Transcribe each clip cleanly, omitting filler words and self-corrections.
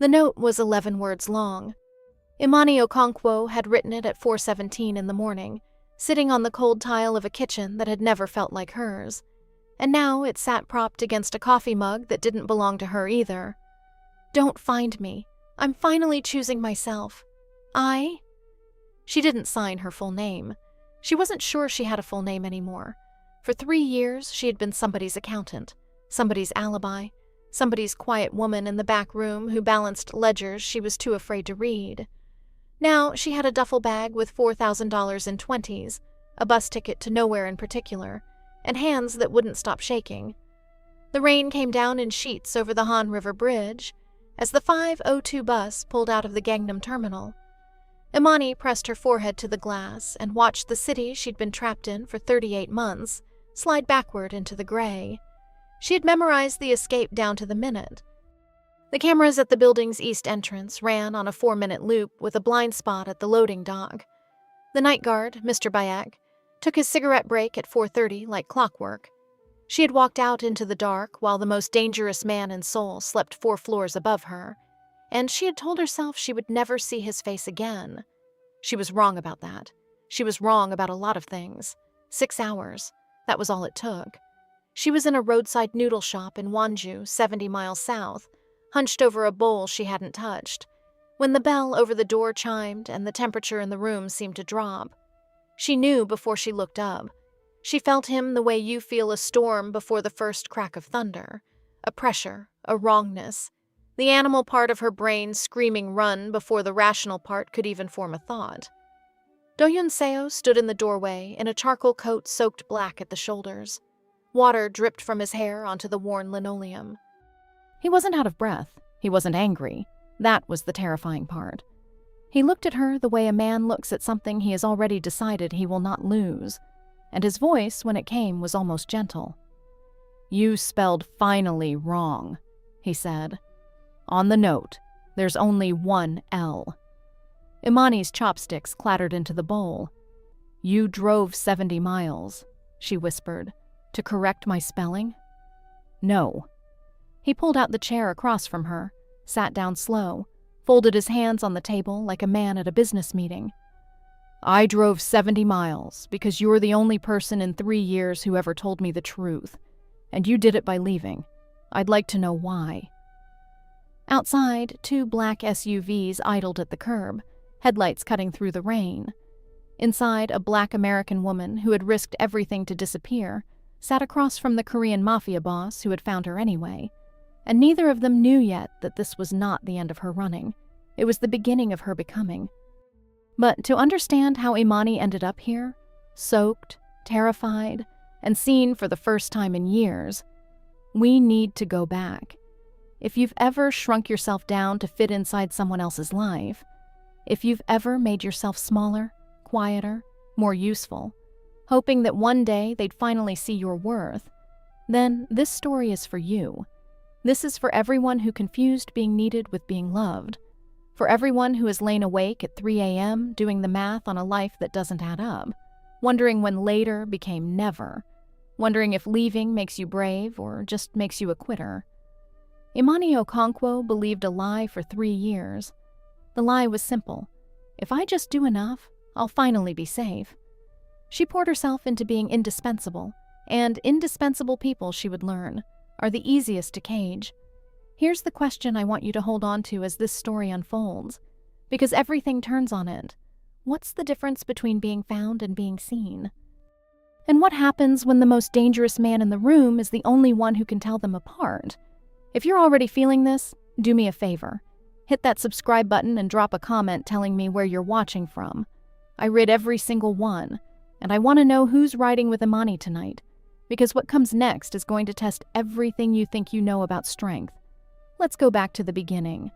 The note was 11 words long. Imani Okonkwo had written it at 4:17 in the morning, sitting on the cold tile of a kitchen that had never felt like hers, and now it sat propped against a coffee mug that didn't belong to her either. Don't find me. I'm finally choosing myself. She didn't sign her full name. She wasn't sure she had a full name anymore. For 3 years, she had been somebody's accountant, somebody's alibi, somebody's quiet woman in the back room who balanced ledgers she was too afraid to read. Now she had a duffel bag with $4,000 in 20s, a bus ticket to nowhere in particular, and hands that wouldn't stop shaking. The rain came down in sheets over the Han River Bridge as the 5:02 bus pulled out of the Gangnam terminal. Imani pressed her forehead to the glass and watched the city she'd been trapped in for 38 months slide backward into the gray. She had memorized the escape down to the minute. The cameras at the building's east entrance ran on a 4-minute loop with a blind spot at the loading dock. The night guard, Mr. Bayek, took his cigarette break at 4:30 like clockwork. She had walked out into the dark while the most dangerous man in Seoul slept 4 floors above her, and she had told herself she would never see his face again. She was wrong about that. She was wrong about a lot of things. 6 hours. That was all it took. She was in a roadside noodle shop in Wonju, 70 miles south, hunched over a bowl she hadn't touched, when the bell over the door chimed and the temperature in the room seemed to drop. She knew before she looked up. She felt him the way you feel a storm before the first crack of thunder, a pressure, a wrongness, the animal part of her brain screaming run before the rational part could even form a thought. Do-yoon Seo stood in the doorway in a charcoal coat soaked black at the shoulders. Water dripped from his hair onto the worn linoleum. He wasn't out of breath. He wasn't angry. That was the terrifying part. He looked at her the way a man looks at something he has already decided he will not lose, and his voice, when it came, was almost gentle. "You spelled finally wrong," he said. "On the note, there's only one L." Imani's chopsticks clattered into the bowl. "You drove 70 miles, she whispered, "to correct my spelling?" "No." He pulled out the chair across from her, sat down slow, folded his hands on the table like a man at a business meeting. "I drove 70 miles because you're the only person in 3 years who ever told me the truth, and you did it by leaving. I'd like to know why." Outside, 2 black SUVs idled at the curb, headlights cutting through the rain. Inside, a black American woman who had risked everything to disappear sat across from the Korean Mafia boss who had found her anyway, and neither of them knew yet that this was not the end of her running. It was the beginning of her becoming. But to understand how Imani ended up here, soaked, terrified, and seen for the first time in years, we need to go back. If you've ever shrunk yourself down to fit inside someone else's life, if you've ever made yourself smaller, quieter, more useful, hoping that one day they'd finally see your worth, then this story is for you. This is for everyone who confused being needed with being loved, for everyone who has lain awake at 3 a.m. doing the math on a life that doesn't add up, wondering when later became never, wondering if leaving makes you brave or just makes you a quitter. Imani Okonkwo believed a lie for 3 years. The lie was simple. If I just do enough, I'll finally be safe. She poured herself into being indispensable, and indispensable people, she would learn, are the easiest to cage. Here's the question I want you to hold on to as this story unfolds, because everything turns on it. What's the difference between being found and being seen? And what happens when the most dangerous man in the room is the only one who can tell them apart? If you're already feeling this, do me a favor. Hit that subscribe button and drop a comment telling me where you're watching from. I read every single one, and I want to know who's riding with Imani tonight, because what comes next is going to test everything you think you know about strength. Let's go back to the beginning.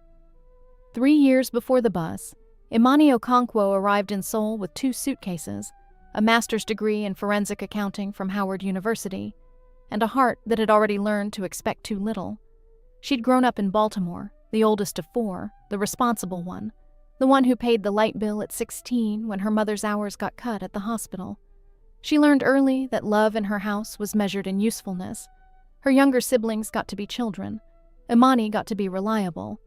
3 years before the bus, Imani Okonkwo arrived in Seoul with 2 suitcases, a master's degree in forensic accounting from Howard University, and a heart that had already learned to expect too little. She'd grown up in Baltimore, the oldest of 4, the responsible one, the one who paid the light bill at 16 when her mother's hours got cut at the hospital. She learned early that love in her house was measured in usefulness. Her younger siblings got to be children. Imani got to be reliable.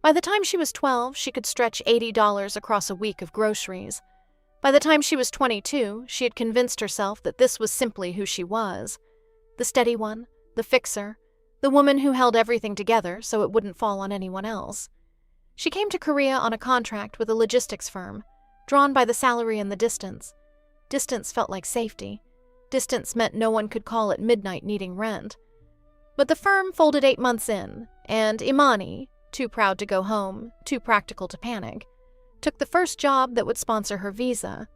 By the time she was 12, she could stretch $80 across a week of groceries. By the time she was 22, she had convinced herself that this was simply who she was. The steady one, the fixer, the woman who held everything together so it wouldn't fall on anyone else. She came to Korea on a contract with a logistics firm, drawn by the salary and the distance. Distance felt like safety. Distance meant no one could call at midnight needing rent. But the firm folded 8 months in, and Imani, too proud to go home, too practical to panic, took the first job that would sponsor her visa.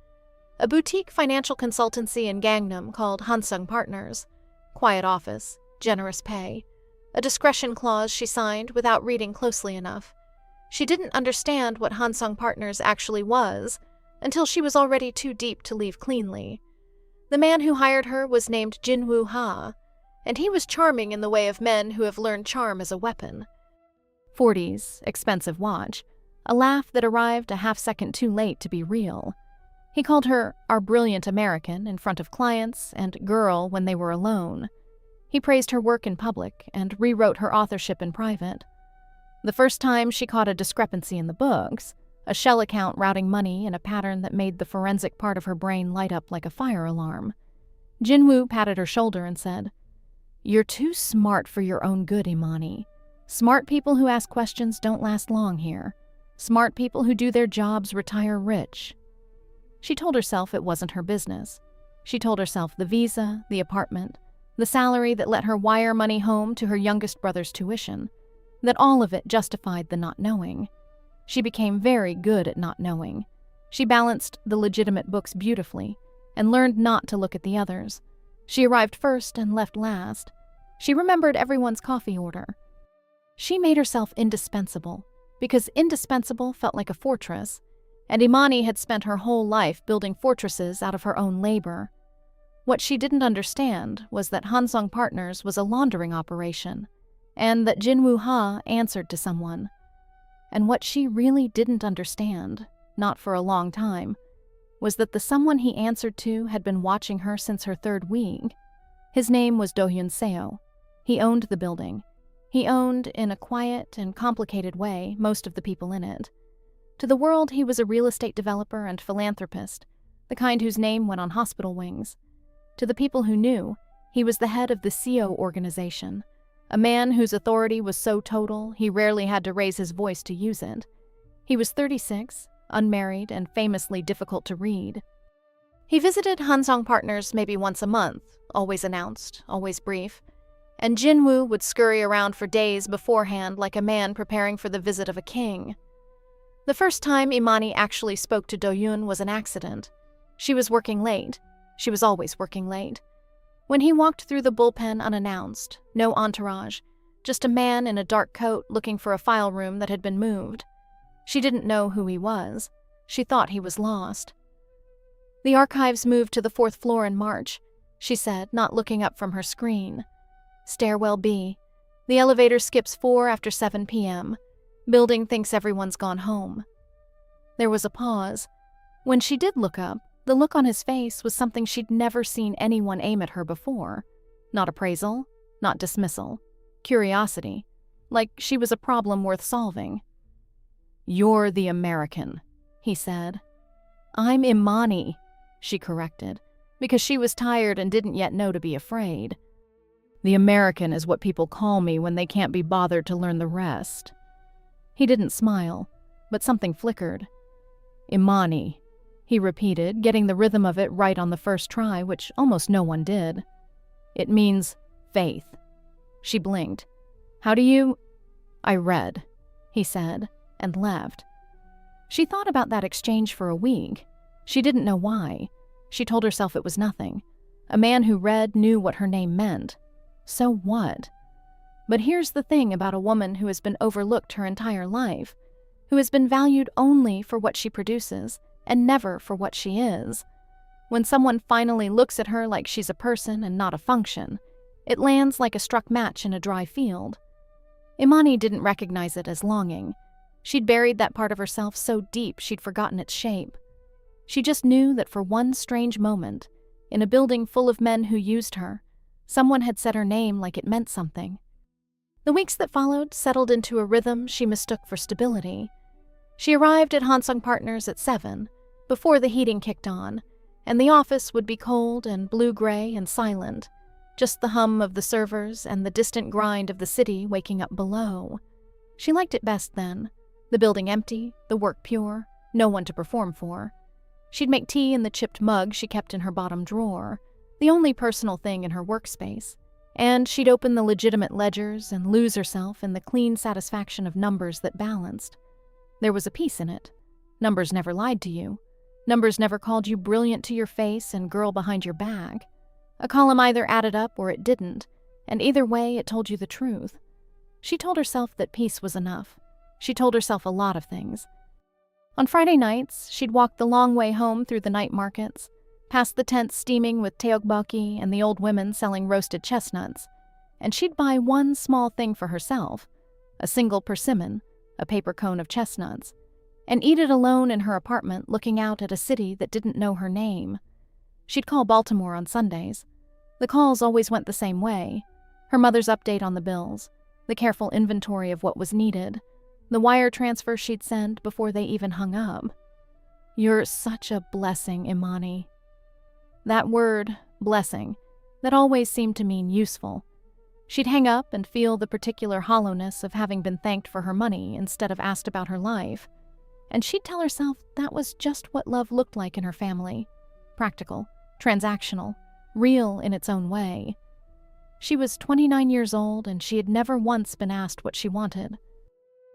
A boutique financial consultancy in Gangnam called Hansung Partners. Quiet office, generous pay. A discretion clause she signed without reading closely enough. She didn't understand what Hansung Partners actually was until she was already too deep to leave cleanly. The man who hired her was named Jin-woo Ha, and he was charming in the way of men who have learned charm as a weapon. 40s, expensive watch, a laugh that arrived a half-second too late to be real. He called her our brilliant American in front of clients and girl when they were alone. He praised her work in public and rewrote her authorship in private. The first time she caught a discrepancy in the books, a shell account routing money in a pattern that made the forensic part of her brain light up like a fire alarm, Jin-woo patted her shoulder and said, "You're too smart for your own good, Imani. Smart people who ask questions don't last long here. Smart people who do their jobs retire rich." She told herself it wasn't her business. She told herself the visa, the apartment, the salary that let her wire money home to her youngest brother's tuition, that all of it justified the not knowing. She became very good at not knowing. She balanced the legitimate books beautifully and learned not to look at the others. She arrived first and left last. She remembered everyone's coffee order. She made herself indispensable, because indispensable felt like a fortress, and Imani had spent her whole life building fortresses out of her own labor. What she didn't understand was that Hansung Partners was a laundering operation, and that Jin-woo Ha answered to someone. And what she really didn't understand, not for a long time, was that the someone he answered to had been watching her since her 3rd week. His name was Do-hyun Seo. He owned the building. He owned, in a quiet and complicated way, most of the people in it. To the world, he was a real estate developer and philanthropist, the kind whose name went on hospital wings. To the people who knew, he was the head of the Seo organization, a man whose authority was so total he rarely had to raise his voice to use it. He was 36, unmarried, and famously difficult to read. He visited Hansung Partners maybe once a month, always announced, always brief, and Jin-woo would scurry around for days beforehand like a man preparing for the visit of a king. The first time Imani actually spoke to Do-hyun was an accident. She was working late. She was always working late. When he walked through the bullpen unannounced, no entourage, just a man in a dark coat looking for a file room that had been moved. She didn't know who he was. She thought he was lost. "The archives moved to the 4th floor in March," she said, not looking up from her screen. "Stairwell B. The elevator skips 4 after 7 p.m. Building thinks everyone's gone home." There was a pause. When she did look up, the look on his face was something she'd never seen anyone aim at her before. Not appraisal, not dismissal. Curiosity. Like she was a problem worth solving. "You're the American," he said. "I'm Imani," she corrected, because she was tired and didn't yet know to be afraid. "The American is what people call me when they can't be bothered to learn the rest." He didn't smile, but something flickered. "Imani," he repeated, getting the rhythm of it right on the first try, which almost no one did. "It means faith." She blinked. "How do you—" "I read," he said, and left. She thought about that exchange for a week. She didn't know why. She told herself it was nothing. A man who read knew what her name meant. So what? But here's the thing about a woman who has been overlooked her entire life, who has been valued only for what she produces and never for what she is. When someone finally looks at her like she's a person and not a function, it lands like a struck match in a dry field. Imani didn't recognize it as longing. She'd buried that part of herself so deep she'd forgotten its shape. She just knew that for one strange moment, in a building full of men who used her, someone had said her name like it meant something. The weeks that followed settled into a rhythm she mistook for stability. She arrived at Hansung Partners at 7, before the heating kicked on, and the office would be cold and blue-gray and silent, just the hum of the servers and the distant grind of the city waking up below. She liked it best then, the building empty, the work pure, no one to perform for. She'd make tea in the chipped mug she kept in her bottom drawer, the only personal thing in her workspace, and she'd open the legitimate ledgers and lose herself in the clean satisfaction of numbers that balanced. There was a peace in it. Numbers never lied to you. Numbers never called you brilliant to your face and girl behind your back. A column either added up or it didn't, and either way it told you the truth. She told herself that peace was enough. She told herself a lot of things. On Friday nights, she'd walk the long way home through the night markets, past the tents steaming with teokbokki and the old women selling roasted chestnuts, and she'd buy one small thing for herself, a single persimmon, a paper cone of chestnuts, and eat it alone in her apartment looking out at a city that didn't know her name. She'd call Baltimore on Sundays. The calls always went the same way. Her mother's update on the bills, the careful inventory of what was needed, the wire transfer she'd send before they even hung up. "You're such a blessing, Imani." That word, blessing, that always seemed to mean useful. She'd hang up and feel the particular hollowness of having been thanked for her money instead of asked about her life. And she'd tell herself that was just what love looked like in her family. Practical, transactional, real in its own way. She was 29 years old and she had never once been asked what she wanted.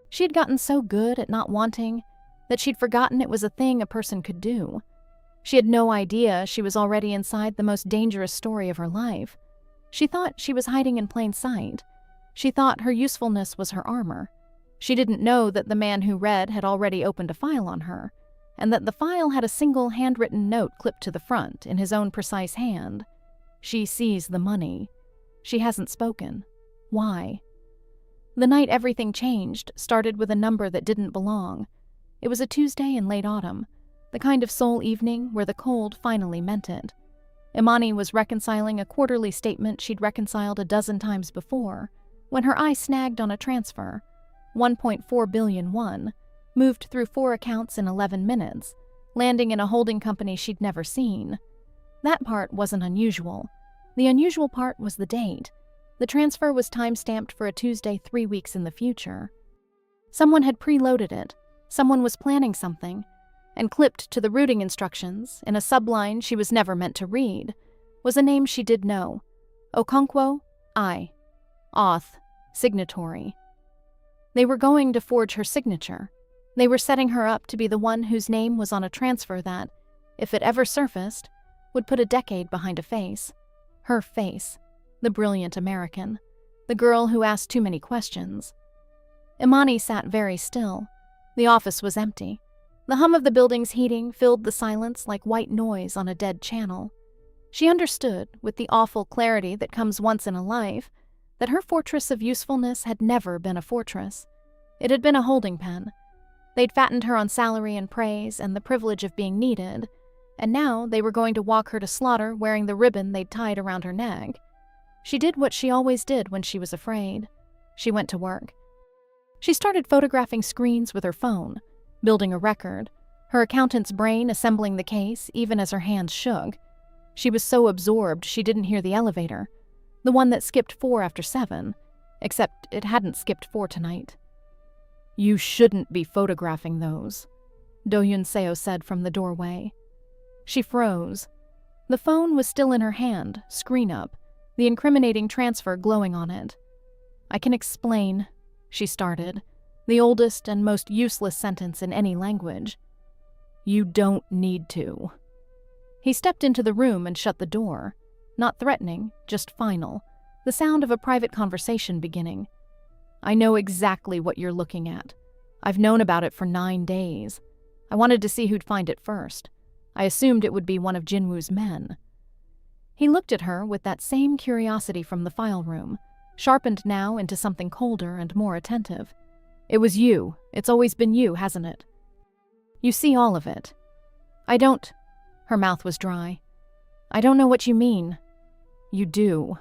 She had gotten so good at not wanting that she'd forgotten it was a thing a person could do. She had no idea she was already inside the most dangerous story of her life. She thought she was hiding in plain sight. She thought her usefulness was her armor. She didn't know that the man who read had already opened a file on her, and that the file had a single handwritten note clipped to the front in his own precise hand. She sees the money. She hasn't spoken. Why? The night everything changed started with a number that didn't belong. It was a Tuesday in late autumn, the kind of Seoul evening where the cold finally meant it. Imani was reconciling a quarterly statement she'd reconciled a dozen times before, when her eye snagged on a transfer, 1.4 billion won, moved through 4 accounts in 11 minutes, landing in a holding company she'd never seen. That part wasn't unusual. The unusual part was the date. The transfer was time-stamped for a Tuesday 3 weeks in the future. Someone had preloaded it. Someone was planning something. And clipped to the routing instructions, in a subline she was never meant to read, was a name she did know. Okonkwo, I. Auth, signatory. They were going to forge her signature. They were setting her up to be the one whose name was on a transfer that, if it ever surfaced, would put a decade behind a face. Her face. The brilliant American. The girl who asked too many questions. Imani sat very still. The office was empty. The hum of the building's heating filled the silence like white noise on a dead channel. She understood, with the awful clarity that comes once in a life, that her fortress of usefulness had never been a fortress. It had been a holding pen. They'd fattened her on salary and praise and the privilege of being needed, and now they were going to walk her to slaughter wearing the ribbon they'd tied around her neck. She did what she always did when she was afraid. She went to work. She started photographing screens with her phone, building a record, her accountant's brain assembling the case even as her hands shook. She was so absorbed she didn't hear the elevator, the one that skipped 4 after 7, except it hadn't skipped 4 tonight. "You shouldn't be photographing those," Do-Yun Seo said from the doorway. She froze. The phone was still in her hand, screen up, the incriminating transfer glowing on it. "I can explain," she started, the oldest and most useless sentence in any language. "You don't need to." He stepped into the room and shut the door, not threatening, just final, the sound of a private conversation beginning. "I know exactly what you're looking at. I've known about it for 9 days. I wanted to see who'd find it first. I assumed it would be one of Jinwoo's men." He looked at her with that same curiosity from the file room, sharpened now into something colder and more attentive. "It was you. It's always been you, hasn't it? You see all of it." "I don't." Her mouth was dry. "I don't know what you mean." "You do."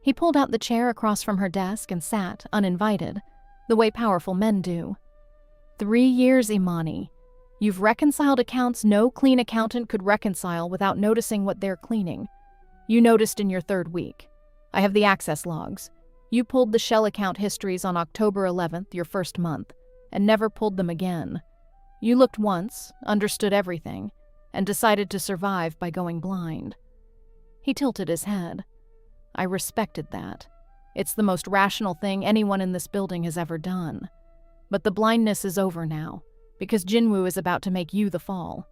He pulled out the chair across from her desk and sat, uninvited, the way powerful men do. 3 years, Imani. You've reconciled accounts no clean accountant could reconcile without noticing what they're cleaning. You noticed in your 3rd week. I have the access logs. You pulled the shell account histories on October 11th, your 1st month, and never pulled them again. You looked once, understood everything, and decided to survive by going blind. He tilted his head. I respected that. It's the most rational thing anyone in this building has ever done. But the blindness is over now, because Jinwoo is about to make you the fall.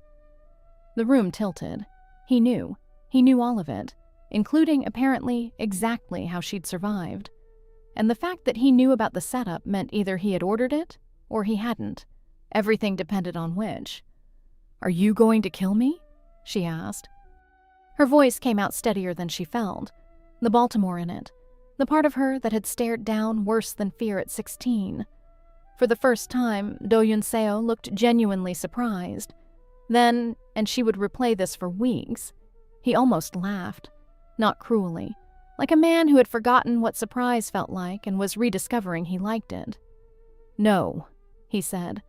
The room tilted. He knew. He knew all of it, including, apparently, exactly how she'd survived. And the fact that he knew about the setup meant either he had ordered it, or he hadn't. Everything depended on which. Are you going to kill me? She asked. Her voice came out steadier than she felt, the Baltimore in it, the part of her that had stared down worse than fear at 16. For the first time, Do-yoon Seo looked genuinely surprised. Then, and she would replay this for weeks, he almost laughed, not cruelly, like a man who had forgotten what surprise felt like and was rediscovering he liked it. No, he said.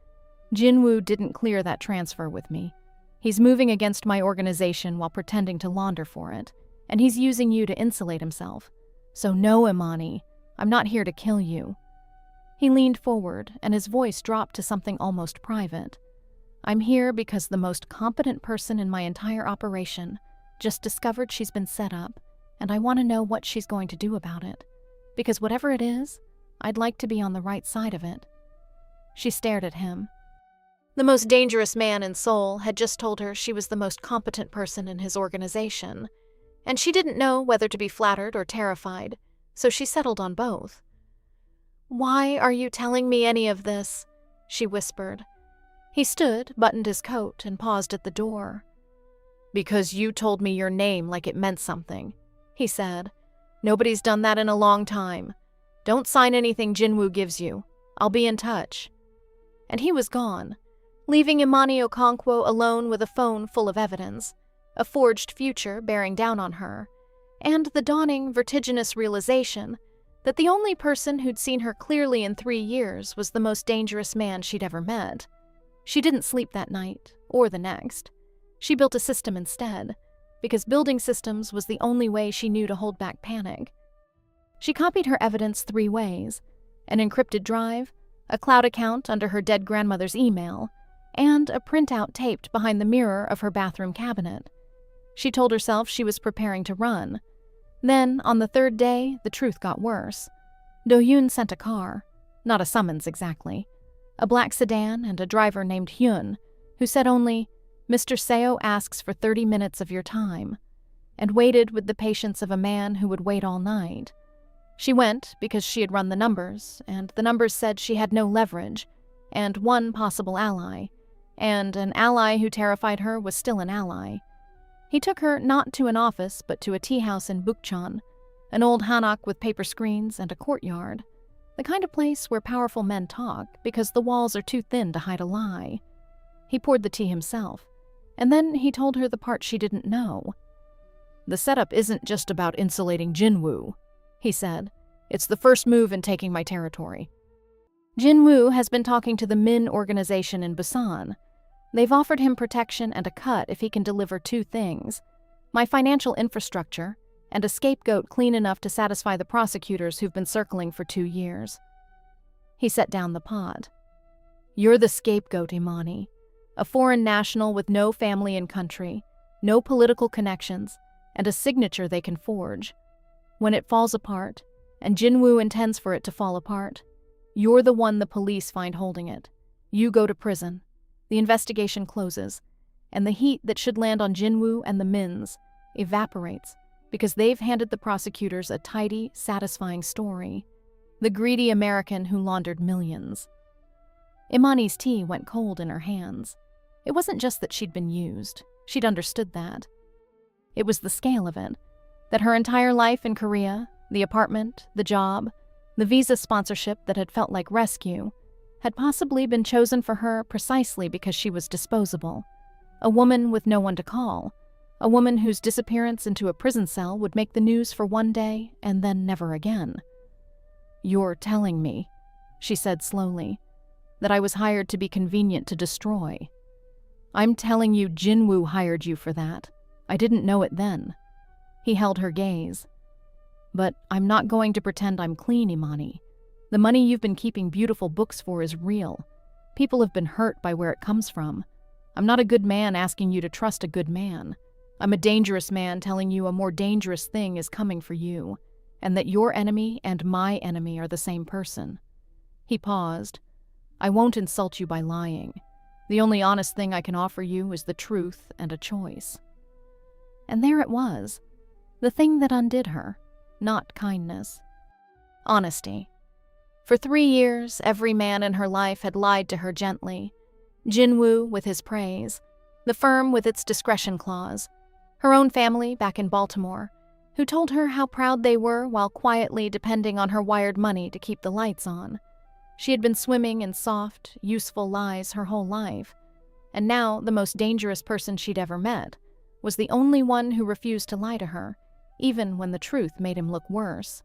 Jinwoo didn't clear that transfer with me. He's moving against my organization while pretending to launder for it, and he's using you to insulate himself. So no, Imani, I'm not here to kill you. He leaned forward, and his voice dropped to something almost private. I'm here because the most competent person in my entire operation just discovered she's been set up, and I want to know what she's going to do about it. Because whatever it is, I'd like to be on the right side of it. She stared at him. The most dangerous man in Seoul had just told her she was the most competent person in his organization, and she didn't know whether to be flattered or terrified, so she settled on both. Why are you telling me any of this? She whispered. He stood, buttoned his coat, and paused at the door. Because you told me your name like it meant something, he said. Nobody's done that in a long time. Don't sign anything Jinwoo gives you. I'll be in touch. And he was gone, leaving Imani Okonkwo alone with a phone full of evidence, a forged future bearing down on her, and the dawning, vertiginous realization that the only person who'd seen her clearly in 3 years was the most dangerous man she'd ever met. She didn't sleep that night, or the next. She built a system instead, because building systems was the only way she knew to hold back panic. She copied her evidence 3 ways: an encrypted drive, a cloud account under her dead grandmother's email, and a printout taped behind the mirror of her bathroom cabinet. She told herself she was preparing to run. Then, on the 3rd day, the truth got worse. Do-yoon sent a car, not a summons exactly, a black sedan and a driver named Hyun, who said only, Mr. Seo asks for 30 minutes of your time, and waited with the patience of a man who would wait all night. She went because she had run the numbers, and the numbers said she had no leverage, and one possible ally, and an ally who terrified her was still an ally. He took her not to an office, but to a tea house in Bukchon, an old hanok with paper screens and a courtyard, the kind of place where powerful men talk because the walls are too thin to hide a lie. He poured the tea himself, and then he told her the part she didn't know. The setup isn't just about insulating Jinwoo, he said. It's the first move in taking my territory. Jinwoo has been talking to the Min organization in Busan. They've offered him protection and a cut if he can deliver 2 things: my financial infrastructure and a scapegoat clean enough to satisfy the prosecutors who've been circling for 2 years. He set down the pot. You're the scapegoat, Imani. A foreign national with no family in country, no political connections, and a signature they can forge. When it falls apart, and Jinwoo intends for it to fall apart, you're the one the police find holding it. You go to prison. The investigation closes, and the heat that should land on Jinwoo and the Mins evaporates because they've handed the prosecutors a tidy, satisfying story. The greedy American who laundered millions. Imani's tea went cold in her hands. It wasn't just that she'd been used. She'd understood that. It was the scale of it, that her entire life in Korea, the apartment, the job, the visa sponsorship that had felt like rescue, had possibly been chosen for her precisely because she was disposable, a woman with no one to call, A woman whose disappearance into a prison cell would make the news for one day and then never again. "You're telling me," she said slowly, "that I was hired to be convenient to destroy. I'm telling you Jinwoo hired you for that. I didn't know it then." He held her gaze. "But I'm not going to pretend I'm clean, Imani. The money you've been keeping beautiful books for is real. People have been hurt by where it comes from. I'm not a good man asking you to trust a good man. I'm a dangerous man telling you a more dangerous thing is coming for you, and that your enemy and my enemy are the same person." He paused. "I won't insult you by lying. The only honest thing I can offer you is the truth and a choice." And there it was, the thing that undid her, not kindness. Honesty. For 3 years, every man in her life had lied to her gently. Jinwoo with his praise, the firm with its discretion clause, her own family back in Baltimore, who told her how proud they were while quietly depending on her wired money to keep the lights on. She had been swimming in soft, useful lies her whole life, and now the most dangerous person she'd ever met was the only one who refused to lie to her, even when the truth made him look worse.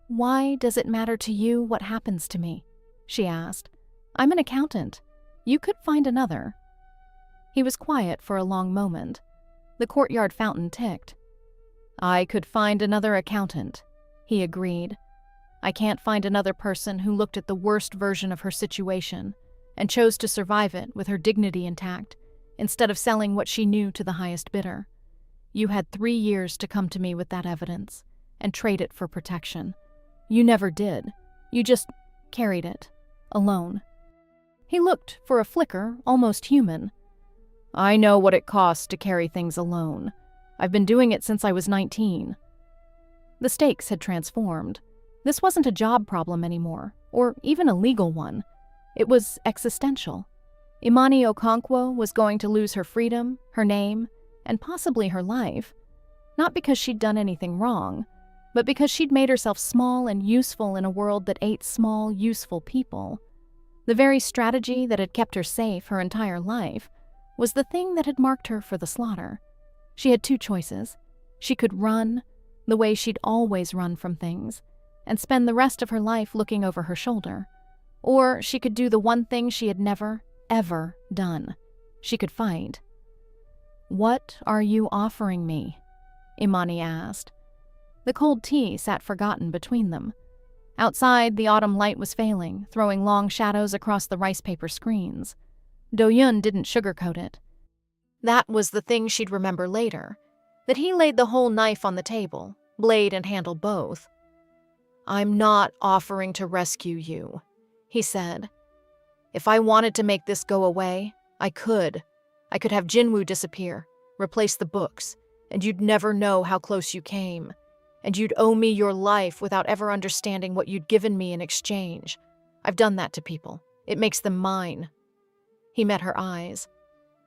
"Why does it matter to you what happens to me?" she asked. "I'm an accountant. You could find another." He was quiet for a long moment. The courtyard fountain ticked. "I could find another accountant," he agreed. "I can't find another person who looked at the worst version of her situation and chose to survive it with her dignity intact instead of selling what she knew to the highest bidder. You had 3 years to come to me with that evidence and trade it for protection. You never did. You just carried it, alone." He looked, for a flicker, almost human. "I know what it costs to carry things alone. I've been doing it since I was 19. The stakes had transformed. This wasn't a job problem anymore, or even a legal one. It was existential. Imani Okonkwo was going to lose her freedom, her name, and possibly her life. Not because she'd done anything wrong, but because she'd made herself small and useful in a world that ate small, useful people. The very strategy that had kept her safe her entire life was the thing that had marked her for the slaughter. She had 2 choices. She could run, the way she'd always run from things, and spend the rest of her life looking over her shoulder. Or she could do the one thing she had never, ever done. She could fight. "What are you offering me?" Imani asked. The cold tea sat forgotten between them. Outside, the autumn light was failing, throwing long shadows across the rice paper screens. Do-yun didn't sugarcoat it. That was the thing she'd remember later, that he laid the whole knife on the table, blade and handle both. "I'm not offering to rescue you," he said. "If I wanted to make this go away, I could. I could have Jinwoo disappear, replace the books, and you'd never know how close you came. And you'd owe me your life without ever understanding what you'd given me in exchange. I've done that to people. It makes them mine." He met her eyes.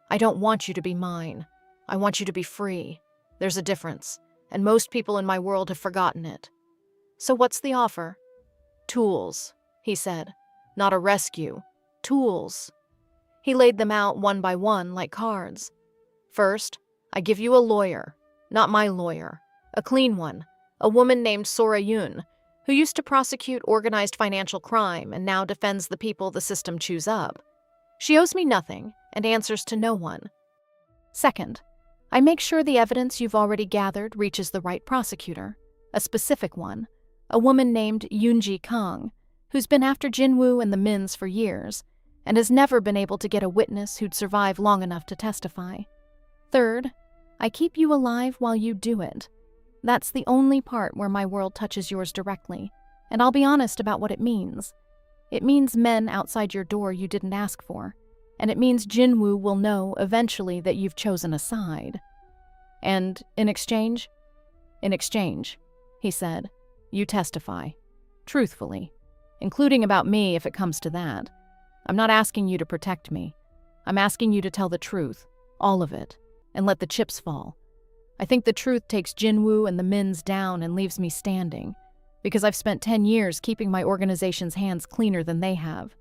"I don't want you to be mine. I want you to be free. There's a difference, and most people in my world have forgotten it. So what's the offer?" "Tools," he said. "Not a rescue. Tools." He laid them out one by one like cards. "First, I give you a lawyer. Not my lawyer. A clean one. A woman named Sora Yoon, who used to prosecute organized financial crime and now defends the people the system chews up. She owes me nothing and answers to no one. Second, I make sure the evidence you've already gathered reaches the right prosecutor, a specific one, a woman named Yoonji Kang, who's been after Jinwoo and the Mins for years and has never been able to get a witness who'd survive long enough to testify. Third, I keep you alive while you do it. That's the only part where my world touches yours directly, and I'll be honest about what it means. It means men outside your door you didn't ask for, and it means Jinwoo will know eventually that you've chosen a side. And in exchange? In exchange, he said, you testify. Truthfully. Including about me if it comes to that. I'm not asking you to protect me. I'm asking you to tell the truth, all of it, and let the chips fall. I think the truth takes Jinwoo and the Mins down and leaves me standing, because I've spent 10 years keeping my organization's hands cleaner than they have.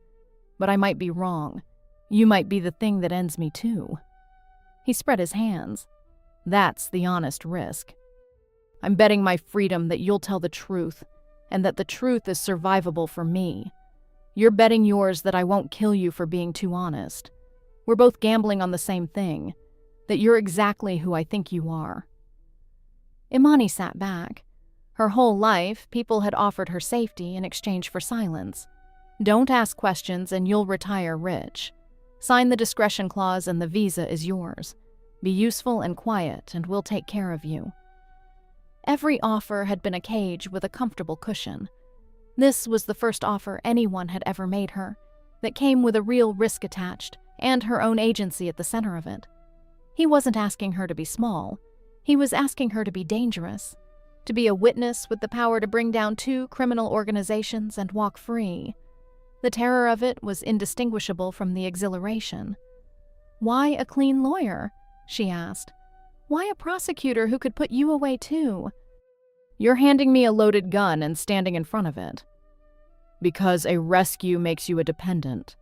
But I might be wrong. You might be the thing that ends me too." He spread his hands. That's the honest risk. I'm betting my freedom that you'll tell the truth, and that the truth is survivable for me. You're betting yours that I won't kill you for being too honest. We're both gambling on the same thing, that you're exactly who I think you are." Imani sat back. Her whole life, people had offered her safety in exchange for silence. Don't ask questions and you'll retire rich. Sign the discretion clause and the visa is yours. Be useful and quiet and we'll take care of you. Every offer had been a cage with a comfortable cushion. This was the first offer anyone had ever made her, that came with a real risk attached and her own agency at the center of it. He wasn't asking her to be small. He was asking her to be dangerous, to be a witness with the power to bring down 2 criminal organizations and walk free. The terror of it was indistinguishable from the exhilaration. "Why a clean lawyer?" she asked. "Why a prosecutor who could put you away too?" "You're handing me a loaded gun and standing in front of it." "Because a rescue makes you a dependent,"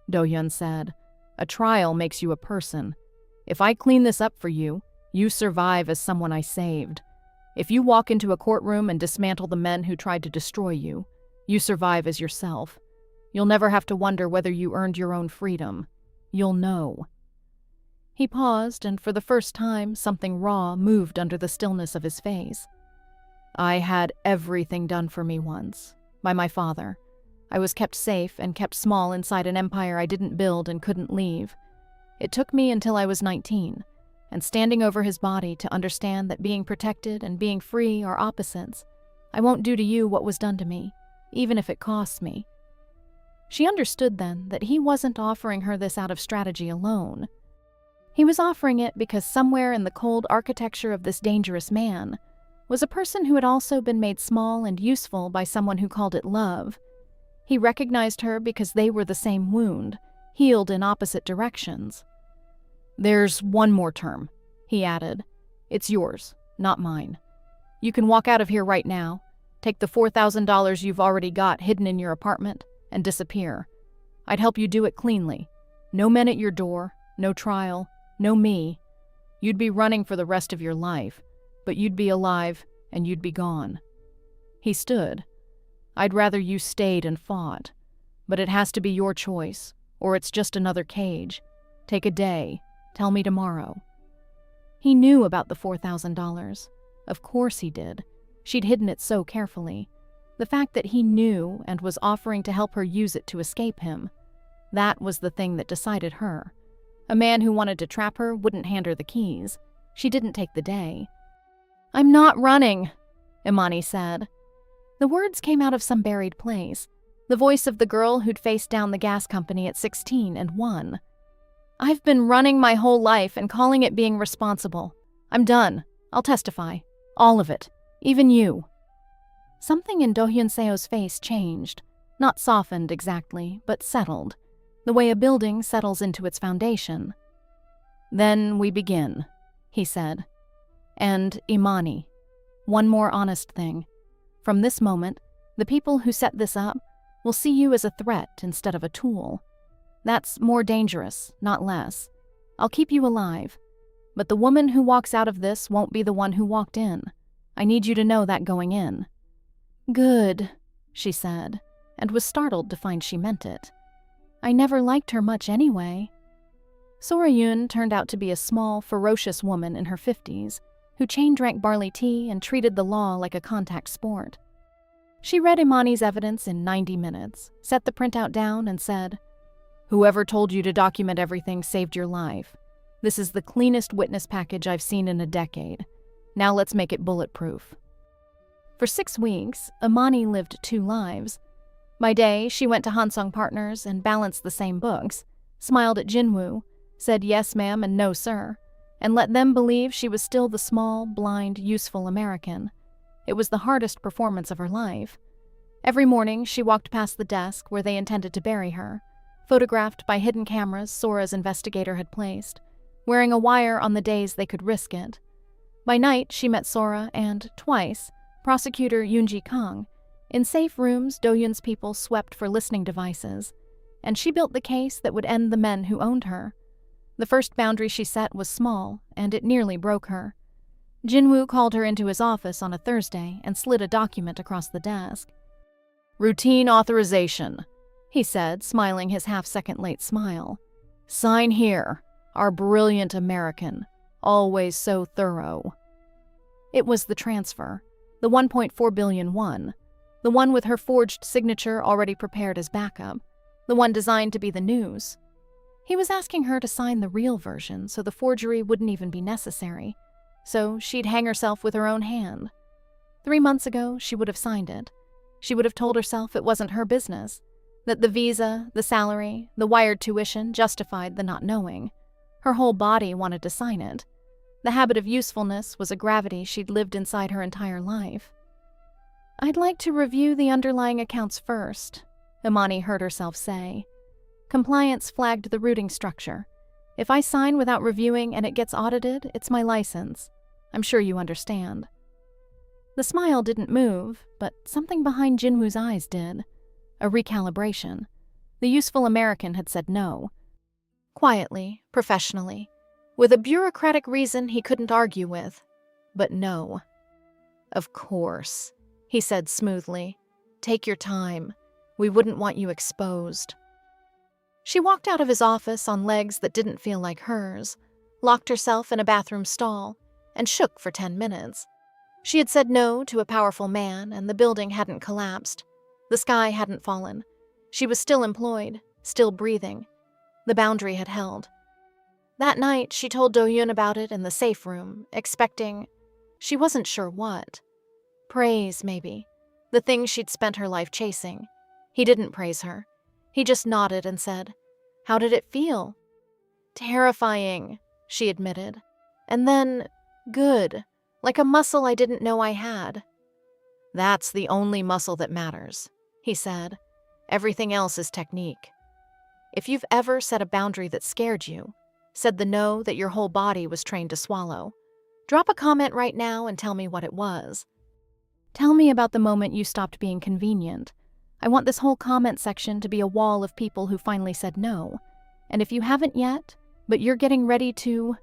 Do-hyun said. "A trial makes you a person. If I clean this up for you, you survive as someone I saved. If you walk into a courtroom and dismantle the men who tried to destroy you, you survive as yourself. You'll never have to wonder whether you earned your own freedom. You'll know." He paused, and for the first time, something raw moved under the stillness of his face. "I had everything done for me once, by my father. I was kept safe and kept small inside an empire I didn't build and couldn't leave. It took me until I was 19, and standing over his body to understand that being protected and being free are opposites. I won't do to you what was done to me, even if it costs me." She understood then that he wasn't offering her this out of strategy alone. He was offering it because somewhere in the cold architecture of this dangerous man was a person who had also been made small and useful by someone who called it love. He recognized her because they were the same wound, healed in opposite directions. "There's one more term," he added. "It's yours, not mine. You can walk out of here right now, take the $4,000 you've already got hidden in your apartment, and disappear. I'd help you do it cleanly. No men at your door, no trial, no me. You'd be running for the rest of your life, but you'd be alive and you'd be gone." He stood. "I'd rather you stayed and fought, but it has to be your choice, or it's just another cage. Take a day. Tell me tomorrow." He knew about the $4,000. Of course he did. She'd hidden it so carefully. The fact that he knew and was offering to help her use it to escape him, that was the thing that decided her. A man who wanted to trap her wouldn't hand her the keys. She didn't take the day. "I'm not running," Imani said. The words came out of some buried place, the voice of the girl who'd faced down the gas company at 16 and won. "I've been running my whole life and calling it being responsible. I'm done. I'll testify. All of it. Even you." Something in Do-hyun Seo's face changed. Not softened exactly, but settled, the way a building settles into its foundation. "Then we begin," he said. "And Imani, one more honest thing. From this moment, the people who set this up will see you as a threat instead of a tool. That's more dangerous, not less. I'll keep you alive. But the woman who walks out of this won't be the one who walked in. I need you to know that going in." "Good," she said, and was startled to find she meant it. "I never liked her much anyway." Sora-yoon turned out to be a small, ferocious woman in her 50s, who chain-drank barley tea and treated the law like a contact sport. She read Imani's evidence in 90 minutes, set the printout down, and said, "Whoever told you to document everything saved your life. This is the cleanest witness package I've seen in a decade. Now let's make it bulletproof." For 6 weeks, Imani lived 2 lives. By day, she went to Hansung Partners and balanced the same books, smiled at Jinwoo, said yes ma'am and no sir, and let them believe she was still the small, blind, useful American. It was the hardest performance of her life. Every morning, she walked past the desk where they intended to bury her, photographed by hidden cameras Sora's investigator had placed, wearing a wire on the days they could risk it. By night, she met Sora and, twice, prosecutor Yoonji Kang. In safe rooms, Do-hyun's people swept for listening devices, and she built the case that would end the men who owned her. The first boundary she set was small, and it nearly broke her. Jinwoo called her into his office on a Thursday and slid a document across the desk. "Routine authorization," he said, smiling his half-second late smile. "Sign here. Our brilliant American. Always so thorough." It was the transfer, the 1.4 billion one, the one with her forged signature already prepared as backup, the one designed to be the news. He was asking her to sign the real version so the forgery wouldn't even be necessary, so she'd hang herself with her own hand. 3 months ago, she would have signed it. She would have told herself it wasn't her business, that the visa, the salary, the wired tuition justified the not knowing. Her whole body wanted to sign it. The habit of usefulness was a gravity she'd lived inside her entire life. "I'd like to review the underlying accounts first," Imani heard herself say. Compliance flagged the routing structure. If I sign without reviewing and it gets audited, it's my license. I'm sure you understand. The smile didn't move, but something behind Jinwoo's eyes did. A recalibration. The useful American had said no. Quietly, professionally, with a bureaucratic reason he couldn't argue with. But no. "Of course," he said smoothly. "Take your time. We wouldn't want you exposed." She walked out of his office on legs that didn't feel like hers, locked herself in a bathroom stall, and shook for 10 minutes. She had said no to a powerful man, and the building hadn't collapsed. The sky hadn't fallen. She was still employed, still breathing. The boundary had held. That night, she told Do-yoon about it in the safe room, expecting, she wasn't sure what. Praise, maybe. The thing she'd spent her life chasing. He didn't praise her. He just nodded and said, "How did it feel?" "Terrifying," she admitted. And then, "good, like a muscle I didn't know I had." "That's the only muscle that matters," he said. "Everything else is technique. If you've ever set a boundary that scared you, said the no that your whole body was trained to swallow, drop a comment right now and tell me what it was. Tell me about the moment you stopped being convenient. I want this whole comment section to be a wall of people who finally said no. And if you haven't yet, but you're getting ready to,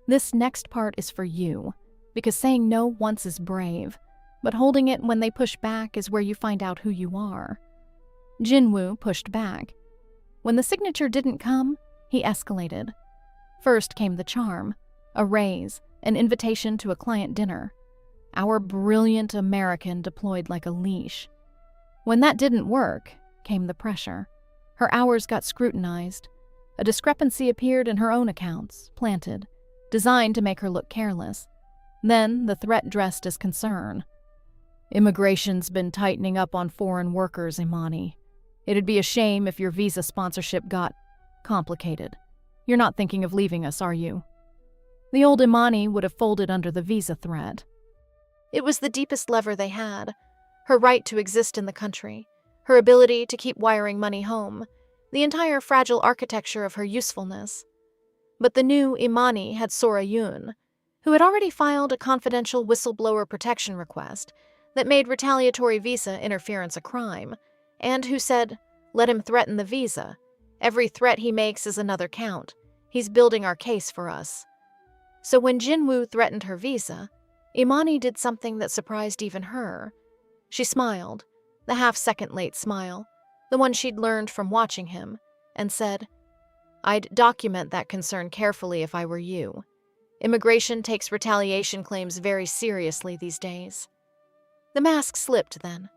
this next part is for you, because saying no once is brave, but holding it when they push back is where you find out who you are." Jinwoo pushed back. When the signature didn't come, he escalated. First came the charm, a raise, an invitation to a client dinner. Our brilliant American deployed like a leash. When that didn't work, came the pressure. Her hours got scrutinized. A discrepancy appeared in her own accounts, planted, designed to make her look careless. Then the threat dressed as concern. "Immigration's been tightening up on foreign workers, Imani. It'd be a shame if your visa sponsorship got complicated. You're not thinking of leaving us, are you?" The old Imani would have folded under the visa threat. It was the deepest lever they had. Her right to exist in the country, her ability to keep wiring money home, the entire fragile architecture of her usefulness. But the new Imani had Sora Yoon, who had already filed a confidential whistleblower protection request that made retaliatory visa interference a crime, and who said, "Let him threaten the visa. Every threat he makes is another count. He's building our case for us." So when Jinwoo threatened her visa, Imani did something that surprised even her. She smiled, the half-second late smile, the one she'd learned from watching him, and said, "I'd document that concern carefully if I were you. Immigration takes retaliation claims very seriously these days." The mask slipped then.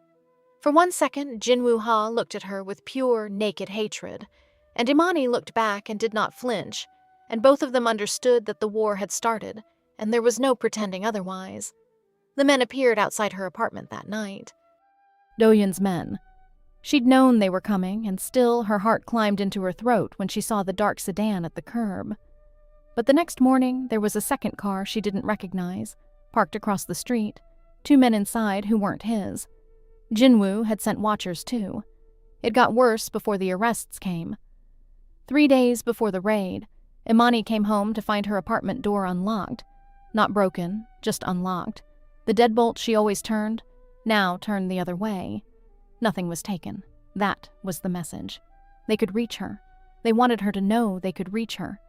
For 1 second, Jinwoo Ha looked at her with pure, naked hatred, and Imani looked back and did not flinch, and both of them understood that the war had started, and there was no pretending otherwise. The men appeared outside her apartment that night. Do-yoon's men. She'd known they were coming, and still her heart climbed into her throat when she saw the dark sedan at the curb. But the next morning, there was a second car she didn't recognize, parked across the street, 2 men inside who weren't his. Jinwoo had sent watchers too. It got worse before the arrests came. 3 days before the raid, Imani came home to find her apartment door unlocked. Not broken, just unlocked. The deadbolt she always turned, now turned the other way. Nothing was taken. That was the message. They could reach her. They wanted her to know they could reach her.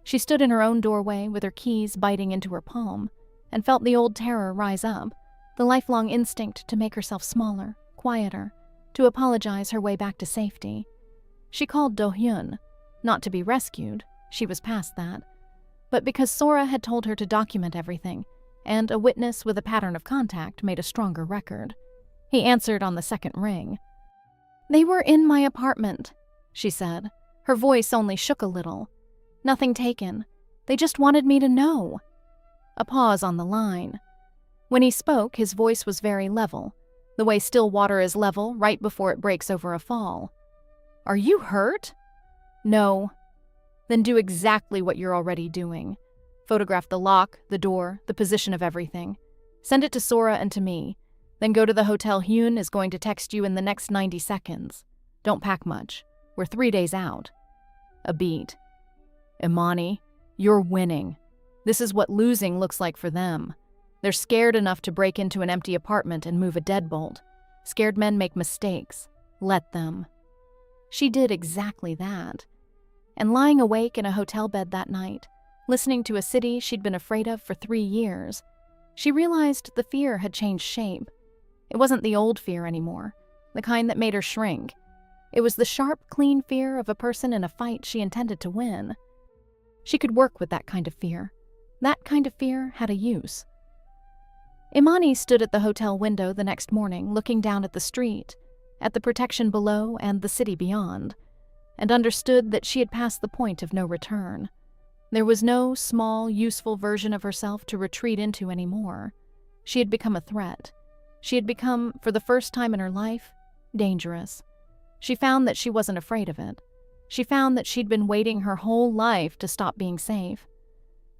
She stood in her own doorway with her keys biting into her palm and felt the old terror rise up, the lifelong instinct to make herself smaller, quieter, to apologize her way back to safety. She called Do-hyun, not to be rescued, she was past that, but because Sora had told her to document everything, and a witness with a pattern of contact made a stronger record. He answered on the second ring. "They were in my apartment," she said. Her voice only shook a little. "Nothing taken. They just wanted me to know." A pause on the line. When he spoke, his voice was very level, the way still water is level right before it breaks over a fall. "Are you hurt?" "No." "Then do exactly what you're already doing. Photograph the lock, the door, the position of everything. Send it to Sora and to me. Then go to the hotel Hyun is going to text you in the next 90 seconds. Don't pack much. We're 3 days out." A beat. "Imani, you're winning. This is what losing looks like for them. They're scared enough to break into an empty apartment and move a deadbolt. Scared men make mistakes. Let them." She did exactly that. And lying awake in a hotel bed that night, listening to a city she'd been afraid of for 3 years, she realized the fear had changed shape. It wasn't the old fear anymore, the kind that made her shrink. It was the sharp, clean fear of a person in a fight she intended to win. She could work with that kind of fear. That kind of fear had a use. Imani stood at the hotel window the next morning, looking down at the street, at the protection below and the city beyond, and understood that she had passed the point of no return. There was no small, useful version of herself to retreat into anymore. She had become a threat. She had become, for the first time in her life, dangerous. She found that she wasn't afraid of it. She found that she'd been waiting her whole life to stop being safe.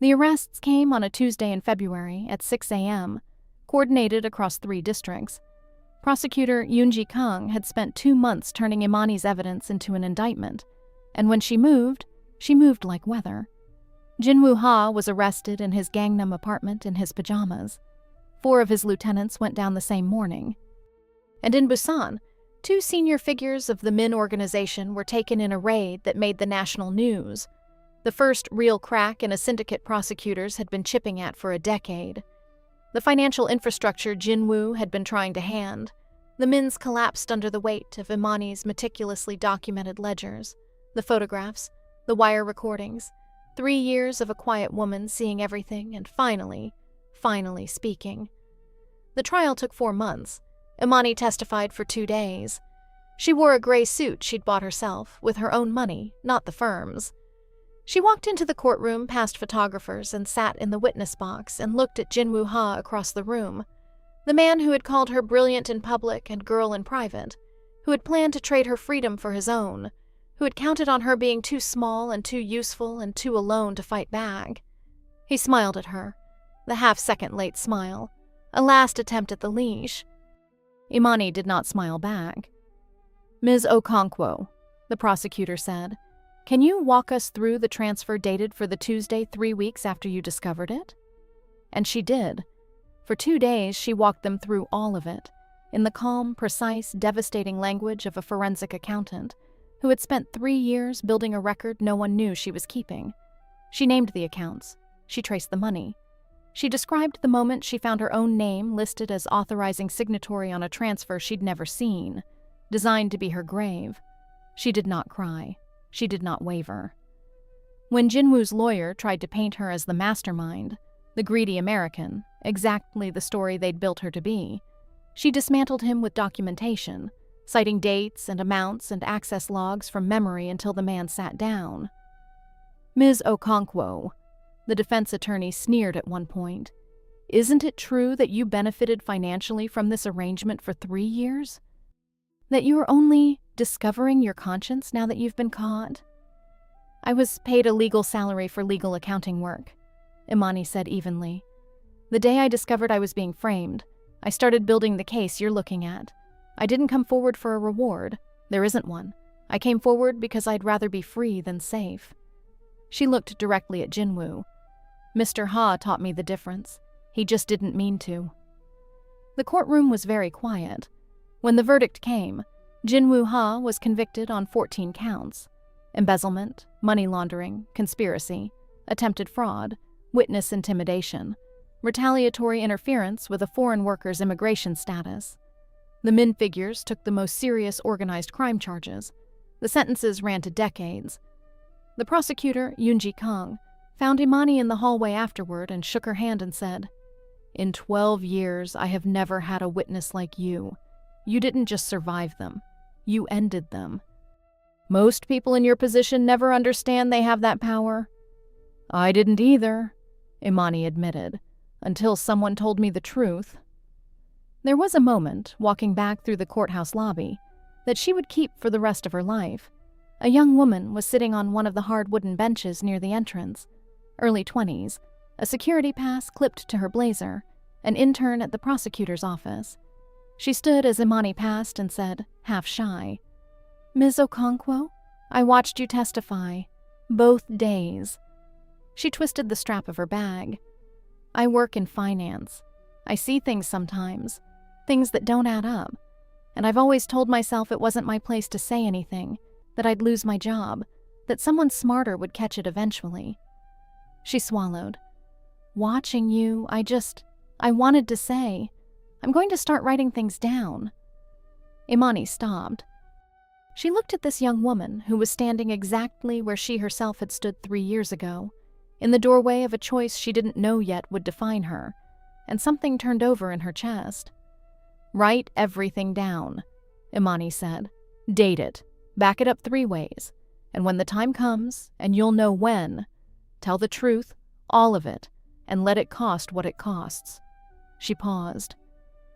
The arrests came on a Tuesday in February at 6 a.m., coordinated across 3 districts. Prosecutor Yoon-ji Kang had spent 2 months turning Imani's evidence into an indictment, and when she moved like weather. Jinwoo Ha was arrested in his Gangnam apartment in his pajamas. 4 of his lieutenants went down the same morning. And in Busan, 2 senior figures of the Min organization were taken in a raid that made the national news, the first real crack in a syndicate prosecutors had been chipping at for a decade. The financial infrastructure Jinwoo had been trying to hand, the Mins collapsed under the weight of Imani's meticulously documented ledgers, the photographs, the wire recordings, 3 years of a quiet woman seeing everything and finally speaking. The trial took 4 months. Imani testified for 2 days. She wore a gray suit she'd bought herself, with her own money, not the firm's. She walked into the courtroom past photographers and sat in the witness box and looked at Jinwoo Ha across the room, the man who had called her brilliant in public and girl in private, who had planned to trade her freedom for his own, who had counted on her being too small and too useful and too alone to fight back. He smiled at her, the half-second late smile, a last attempt at the leash. Imani did not smile back. "Ms. Okonkwo," the prosecutor said, "can you walk us through the transfer dated for the Tuesday 3 weeks after you discovered it?" And she did. For 2 days, she walked them through all of it, in the calm, precise, devastating language of a forensic accountant who had spent 3 years building a record no one knew she was keeping. She named the accounts. She traced the money. She described the moment she found her own name listed as authorizing signatory on a transfer she'd never seen, designed to be her grave. She did not cry. She did not waver. When Jinwoo's lawyer tried to paint her as the mastermind, the greedy American, exactly the story they'd built her to be, she dismantled him with documentation, citing dates and amounts and access logs from memory until the man sat down. "Ms. Okonkwo," the defense attorney sneered at one point, "isn't it true that you benefited financially from this arrangement for 3 years? That you're only discovering your conscience now that you've been caught?" "I was paid a legal salary for legal accounting work," Imani said evenly. "The day I discovered I was being framed, I started building the case you're looking at. I didn't come forward for a reward. There isn't one. I came forward because I'd rather be free than safe." She looked directly at Jinwoo. "Mr. Ha taught me the difference. He just didn't mean to." The courtroom was very quiet. When the verdict came, Jinwoo Ha was convicted on 14 counts: embezzlement, money laundering, conspiracy, attempted fraud, witness intimidation, retaliatory interference with a foreign worker's immigration status. The Min figures took the most serious organized crime charges. The sentences ran to decades. The prosecutor, Yoonji Kang, found Imani in the hallway afterward and shook her hand and said, "In 12 years, I have never had a witness like you. You didn't just survive them. You ended them. Most people in your position never understand they have that power." "I didn't either," Imani admitted, "until someone told me the truth." There was a moment, walking back through the courthouse lobby, that she would keep for the rest of her life. A young woman was sitting on one of the hard wooden benches near the entrance. Early 20s, a security pass clipped to her blazer, an intern at the prosecutor's office. She stood as Imani passed and said, half shy, "Ms. Okonkwo, I watched you testify. Both days." She twisted the strap of her bag. "I work in finance. I see things sometimes, things that don't add up. And I've always told myself it wasn't my place to say anything, that I'd lose my job, that someone smarter would catch it eventually." She swallowed. "Watching you, I wanted to say, I'm going to start writing things down." Imani stopped. She looked at this young woman who was standing exactly where she herself had stood 3 years ago, in the doorway of a choice she didn't know yet would define her, and something turned over in her chest. "Write everything down," Imani said. "Date it. Back it up 3 ways. And when the time comes, and you'll know when, tell the truth, all of it, and let it cost what it costs." She paused.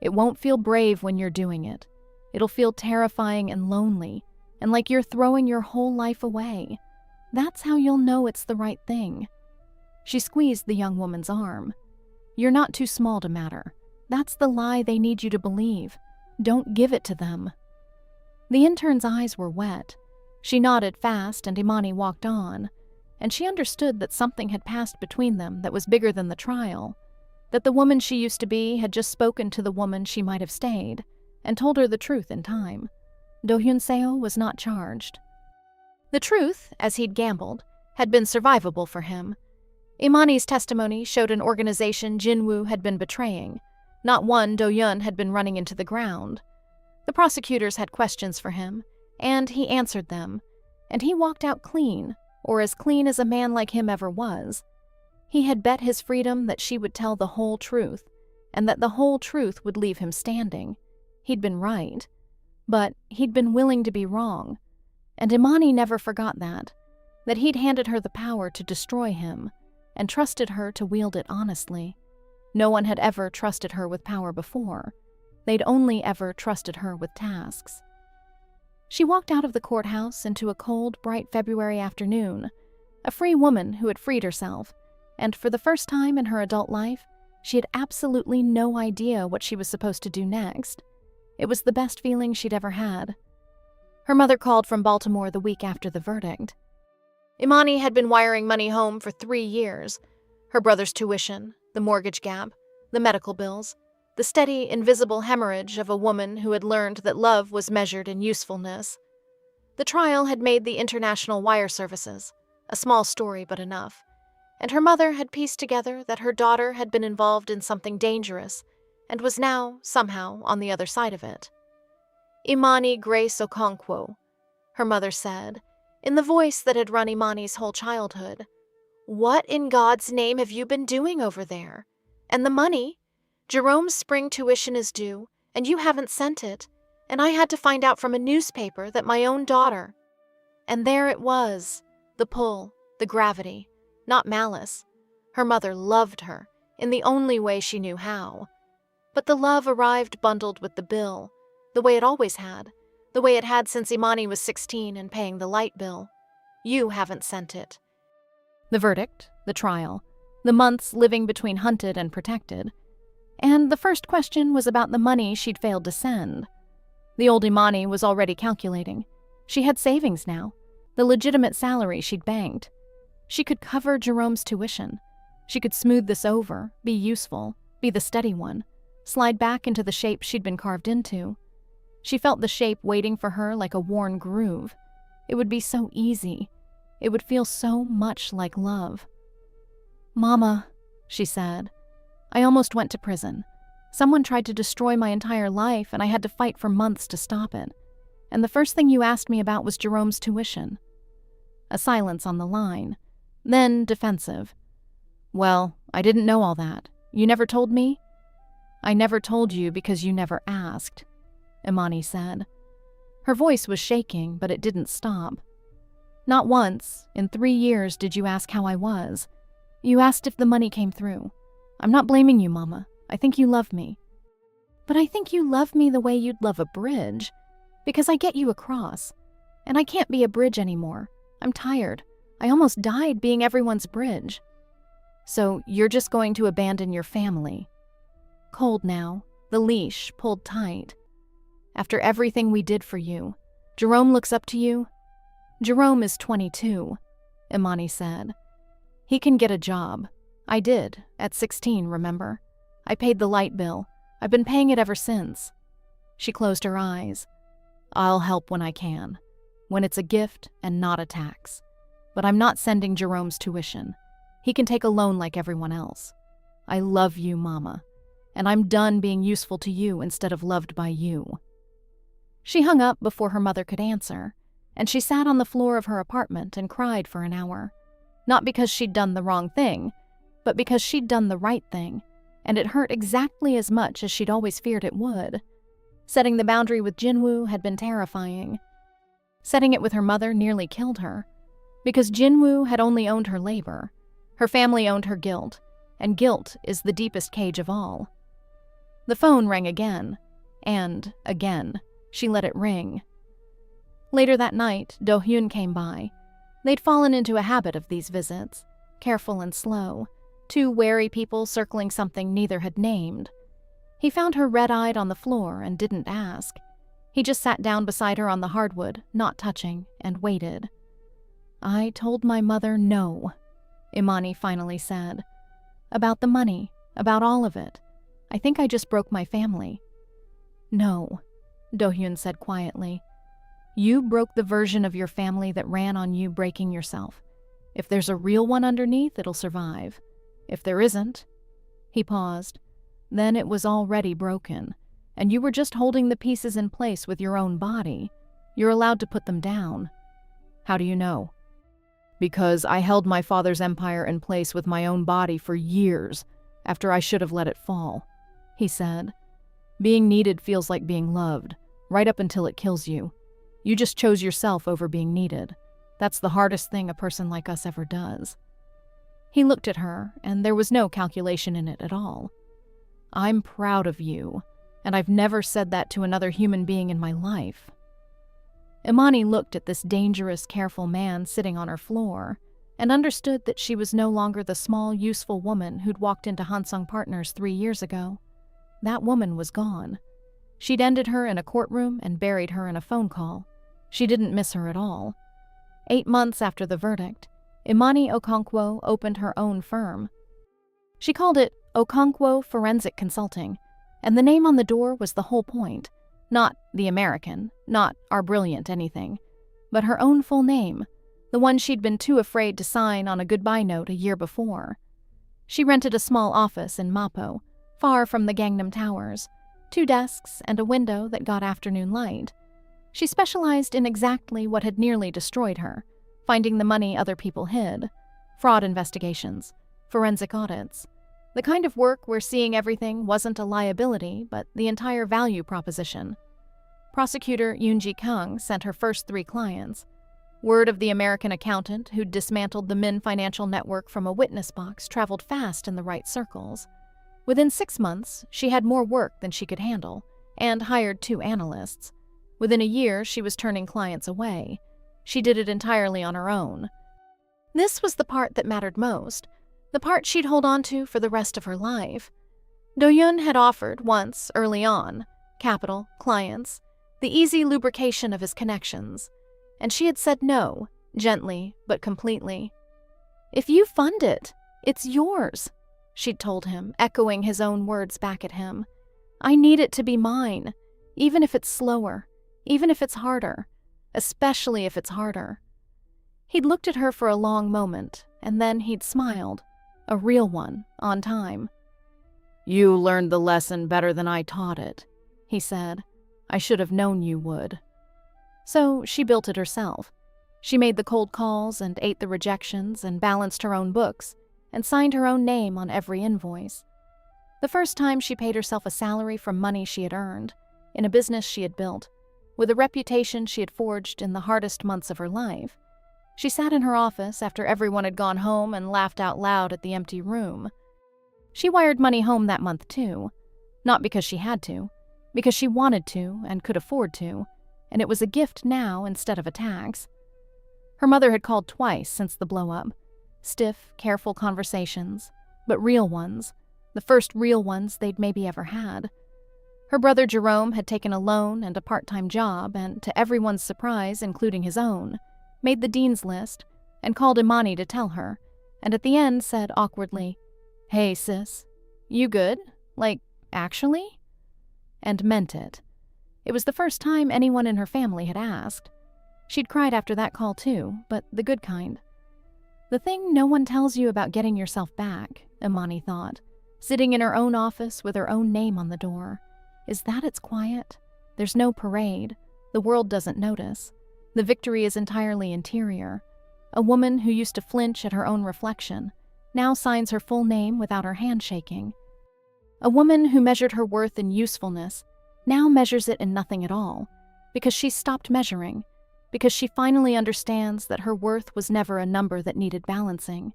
"It won't feel brave when you're doing it. It'll feel terrifying and lonely, and like you're throwing your whole life away. That's how you'll know it's the right thing." She squeezed the young woman's arm. "You're not too small to matter. That's the lie they need you to believe. Don't give it to them." The intern's eyes were wet. She nodded fast and Imani walked on, and she understood that something had passed between them that was bigger than the trial, that the woman she used to be had just spoken to the woman she might have stayed, and told her the truth in time. Do-hyun Seo was not charged. The truth, as he'd gambled, had been survivable for him. Imani's testimony showed an organization Jinwoo had been betraying. Not one Do-hyun had been running into the ground. The prosecutors had questions for him, and he answered them, and he walked out clean, or as clean as a man like him ever was. He had bet his freedom that she would tell the whole truth, and that the whole truth would leave him standing. He'd been right, but he'd been willing to be wrong, and Imani never forgot that he'd handed her the power to destroy him, and trusted her to wield it honestly. No one had ever trusted her with power before. They'd only ever trusted her with tasks. She walked out of the courthouse into a cold, bright February afternoon, a free woman who had freed herself, and for the first time in her adult life, she had absolutely no idea what she was supposed to do next. It was the best feeling she'd ever had. Her mother called from Baltimore the week after the verdict. Imani had been wiring money home for 3 years. Her brother's tuition, the mortgage gap, the medical bills, the steady, invisible hemorrhage of a woman who had learned that love was measured in usefulness. The trial had made the international wire services, a small story but enough, and her mother had pieced together that her daughter had been involved in something dangerous and was now, somehow, on the other side of it. "Imani Grace Okonkwo," her mother said, in the voice that had run Imani's whole childhood. "What in God's name have you been doing over there? And the money? Jerome's spring tuition is due, and you haven't sent it, and I had to find out from a newspaper that my own daughter—" And there it was, the pull, the gravity, not malice. Her mother loved her, in the only way she knew how. But the love arrived bundled with the bill, the way it always had, the way it had since Imani was 16 and paying the light bill. You haven't sent it. The verdict, the trial, the months living between hunted and protected. And the first question was about the money she'd failed to send. The old Imani was already calculating. She had savings now, the legitimate salary she'd banked. She could cover Jerome's tuition. She could smooth this over, be useful, be the steady one, slide back into the shape she'd been carved into. She felt the shape waiting for her like a worn groove. It would be so easy. It would feel so much like love. Mama, she said, I almost went to prison. Someone tried to destroy my entire life, and I had to fight for months to stop it. And the first thing you asked me about was Jerome's tuition. A silence on the line, then defensive. Well, I didn't know all that. You never told me? I never told you because you never asked, Imani said. Her voice was shaking, but it didn't stop. Not once, in 3 years, did you ask how I was. You asked if the money came through. I'm not blaming you, Mama. I think you love me. But I think you love me the way you'd love a bridge, because I get you across. And I can't be a bridge anymore. I'm tired. I almost died being everyone's bridge. So you're just going to abandon your family. Cold now, the leash pulled tight. After everything we did for you, Jerome looks up to you. Jerome is 22, Imani said. He can get a job. I did, at 16, remember? I paid the light bill. I've been paying it ever since. She closed her eyes. I'll help when I can, when it's a gift and not a tax. But I'm not sending Jerome's tuition. He can take a loan like everyone else. I love you, Mama, and I'm done being useful to you instead of loved by you. She hung up before her mother could answer, and she sat on the floor of her apartment and cried for an hour. Not because she'd done the wrong thing, but because she'd done the right thing, and it hurt exactly as much as she'd always feared it would. Setting the boundary with Jinwoo had been terrifying. Setting it with her mother nearly killed her, because Jinwoo had only owned her labor. Her family owned her guilt, and guilt is the deepest cage of all. The phone rang again, and again. She let it ring. Later that night, Do-hyun came by. They'd fallen into a habit of these visits, careful and slow, two wary people circling something neither had named. He found her red-eyed on the floor and didn't ask. He just sat down beside her on the hardwood, not touching, and waited. I told my mother no, Imani finally said. About the money, about all of it. I think I just broke my family. No, Do-hyun said quietly. You broke the version of your family that ran on you breaking yourself. If there's a real one underneath, it'll survive. If there isn't, he paused, then it was already broken, and you were just holding the pieces in place with your own body. You're allowed to put them down. How do you know? Because I held my father's empire in place with my own body for years after I should have let it fall, he said. Being needed feels like being loved, right up until it kills you. You just chose yourself over being needed. That's the hardest thing a person like us ever does. He looked at her, and there was no calculation in it at all. I'm proud of you, and I've never said that to another human being in my life. Imani looked at this dangerous, careful man sitting on her floor, and understood that she was no longer the small, useful woman who'd walked into Hansung Partners 3 years ago. That woman was gone. She'd ended her in a courtroom and buried her in a phone call. She didn't miss her at all. 8 months after the verdict, Imani Okonkwo opened her own firm. She called it Okonkwo Forensic Consulting, and the name on the door was the whole point. Not the American, not our brilliant anything, but her own full name, the one she'd been too afraid to sign on a goodbye note a year before. She rented a small office in Mapo, far from the Gangnam Towers, 2 desks and a window that got afternoon light. She specialized in exactly what had nearly destroyed her, finding the money other people hid, fraud investigations, forensic audits, the kind of work where seeing everything wasn't a liability but the entire value proposition. Prosecutor Yoonji Kang sent her first 3 clients. Word of the American accountant who'd dismantled the Min financial network from a witness box traveled fast in the right circles. Within 6 months, she had more work than she could handle, and hired 2 analysts. Within a year, she was turning clients away. She did it entirely on her own. This was the part that mattered most, the part she'd hold on to for the rest of her life. Do-hyun had offered once, early on, capital, clients, the easy lubrication of his connections, and she had said no, gently but completely. If you fund it, it's yours, she'd told him, echoing his own words back at him. I need it to be mine, even if it's slower, even if it's harder, especially if it's harder. He'd looked at her for a long moment, and then he'd smiled. A real one, on time. "You learned the lesson better than I taught it," he said. "I should have known you would." So she built it herself. She made the cold calls and ate the rejections and balanced her own books and signed her own name on every invoice. The first time she paid herself a salary from money she had earned, in a business she had built, with a reputation she had forged in the hardest months of her life. She sat in her office after everyone had gone home and laughed out loud at the empty room. She wired money home that month too, not because she had to, because she wanted to and could afford to, and it was a gift now instead of a tax. Her mother had called twice since the blow-up. Stiff, careful conversations, but real ones, the first real ones they'd maybe ever had. Her brother Jerome had taken a loan and a part-time job and, to everyone's surprise, including his own, made the dean's list and called Imani to tell her, and at the end said awkwardly, "Hey, sis, you good? Like, actually?" And meant it. It was the first time anyone in her family had asked. She'd cried after that call too, but the good kind. The thing no one tells you about getting yourself back, Imani thought, sitting in her own office with her own name on the door, is that it's quiet. There's no parade. The world doesn't notice. The victory is entirely interior. A woman who used to flinch at her own reflection now signs her full name without her hand shaking. A woman who measured her worth in usefulness now measures it in nothing at all, because she's stopped measuring, because she finally understands that her worth was never a number that needed balancing.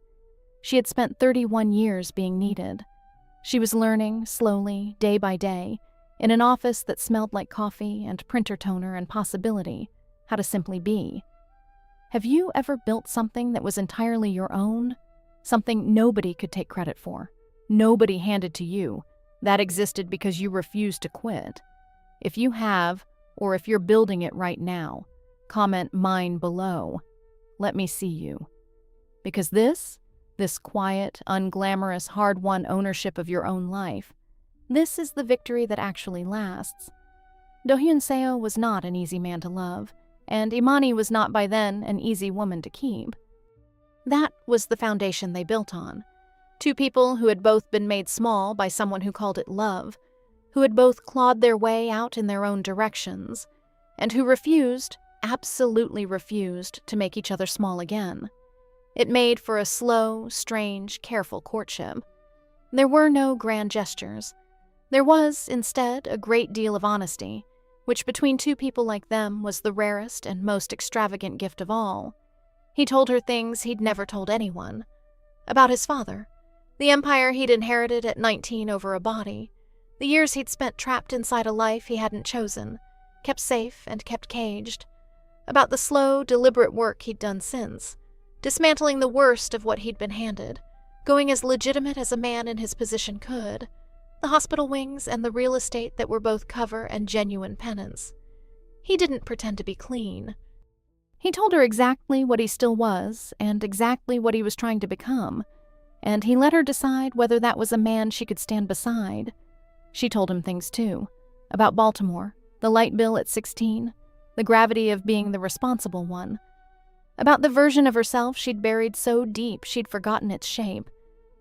She had spent 31 years being needed. She was learning, slowly, day by day, in an office that smelled like coffee and printer toner and possibility, how to simply be. Have you ever built something that was entirely your own? Something nobody could take credit for, nobody handed to you, that existed because you refused to quit? If you have, or if you're building it right now, comment "mine" below. Let me see you. Because this quiet, unglamorous, hard-won ownership of your own life, this is the victory that actually lasts. Do-hyun Seo was not an easy man to love, and Imani was not by then an easy woman to keep. That was the foundation they built on. Two people who had both been made small by someone who called it love, who had both clawed their way out in their own directions, and who refused, absolutely refused, to make each other small again. It made for a slow, strange, careful courtship. There were no grand gestures. There was, instead, a great deal of honesty, which between two people like them was the rarest and most extravagant gift of all. He told her things he'd never told anyone. About his father, the empire he'd inherited at 19 over a body, the years he'd spent trapped inside a life he hadn't chosen, kept safe and kept caged. About the slow, deliberate work he'd done since, dismantling the worst of what he'd been handed, going as legitimate as a man in his position could, the hospital wings and the real estate that were both cover and genuine penance. He didn't pretend to be clean. He told her exactly what he still was and exactly what he was trying to become, and he let her decide whether that was a man she could stand beside. She told him things too, about Baltimore, the light bill at 16, the gravity of being the responsible one, about the version of herself she'd buried so deep she'd forgotten its shape,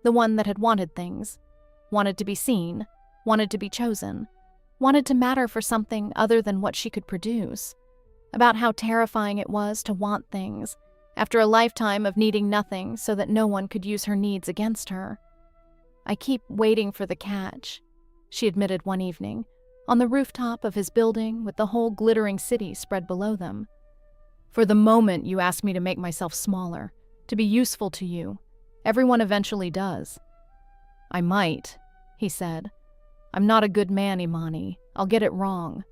the one that had wanted things, wanted to be seen, wanted to be chosen, wanted to matter for something other than what she could produce, about how terrifying it was to want things, after a lifetime of needing nothing so that no one could use her needs against her. "I keep waiting for the catch," she admitted one evening, on the rooftop of his building with the whole glittering city spread below them. "For the moment you ask me to make myself smaller, to be useful to you. Everyone eventually does." "I might," he said. "I'm not a good man, Imani. I'll get it wrong.